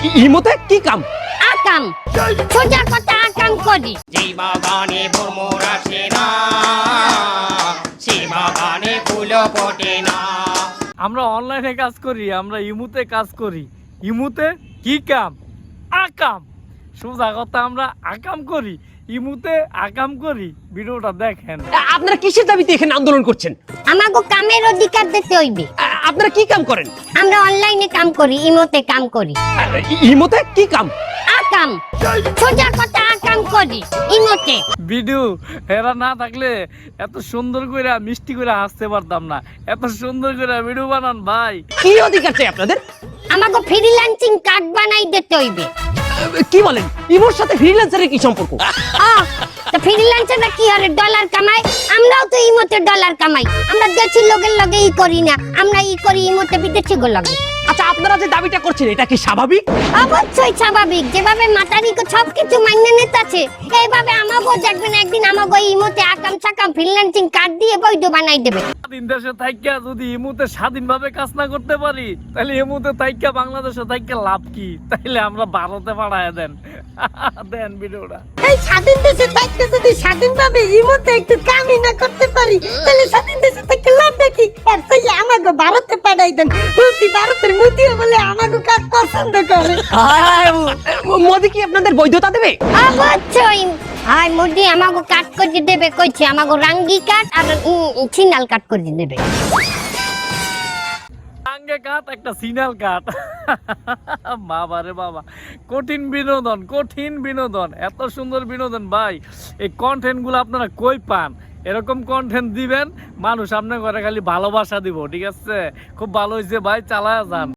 ইমোতে কি কাম? আকাম, সোজা কথা আকাম করি। যে বাগানে ভ্রমর আসে না, সে বাগানে ফুল ফোটে না। আমরা অনলাইনে কাজ করি, আমরা ইমুতে কাজ করি। ইমুতে কি কাম? আকাম। সোজা কথা আমরা আকাম করি, ইমুতে আকাম করি। ভিডিওটা দেখেন। আপনারা কিসের দাবিতে এখানে আন্দোলন করছেন? আমাকে কামের অধিকার দিতে হইবে। আপনারা কি কাম করেন? আমরা অনলাইনে কাম করি, ইমোতে কাম করি। ইমোতে কি কাম? আকাম, সোজা কথা আকাম করি ইমোতে। ভিডিও এরা না থাকলে এত সুন্দর করে মিষ্টি করে হাসতে পারতাম না। এত সুন্দর করে ভিডিও বানান ভাই। কি অধিকার চাই আপনাদের? আমাকে ফ্রিল্যান্সিং কার্ড বানাই দিতে হইবে। কি বলেন? ইমোর সাথে ফ্রিল্যান্সারের কি সম্পর্ক? তো ফ্রিল্যান্সাররা কি হরে ডলার কামায়? আমরাও তো ইমোতে ডলার কামাই। আমরা দেশি লোকের লগে ই করি না, আমরা ই করি ইমোতে বিদেশি গো লগে। আচ্ছা, আপনারা যে দাবিটা করছেন এটা কি স্বাভাবিক? অবশ্যই স্বাভাবিক। যেভাবে মাতারিকে সবকিছু মাইনে নিতেছে, এইভাবে আমাকেও দেখবেন একদিন আমাকে ইমোতে আকাম সাকাম ফ্রিল্যান্সিং কার্ড দিয়ে বৈধ বানাই দেবে। স্বাধীন দেশে থাইকা যদি ইমুতে স্বাধীনভাবে কাজ না করতে পারি, তাহলে ইমুতে থাইকা বাংলাদেশে থাইকা লাভ কি? তাইলে আমরা ভারতে পাঠায় দেন। দেন ভিডিওটা। এই স্বাধীন দেশে থাকতে যদি স্বাধীনভাবে ইমোতে একটু কামই না করতে পারি, তাহলে স্বাধীন দেশে থাকতে লাভ দেখি। আর তাইলে আমাকে ভারতে পাঠাই দেন। বলছি ভারতের মোদিও বলে আমাকে কাজ পছন্দ করে। মোদি কি আপনাদের বৈধতা দেবে? অবশ্যই। হাই মোদি আমাকে কাট করে দেবে কইছে, আমাকে রাঙ্গি কাট আর সিনাল কাট করে দেবে। আঙ্গে কাট একটা সিনাল কাট। বাবা রে বাবা, কঠিন বিনোদন, কঠিন বিনোদন, এত সুন্দর বিনোদন ভাই। এই কন্টেন্ট গুলো আপনারা কই পান? এরকম কন্টেন্ট দিবেন, মানুষ আপনার ঘরে খালি ভালোবাসা দিব। ঠিক আছে, খুব ভালো হয়েছে ভাই, চালায়া যান।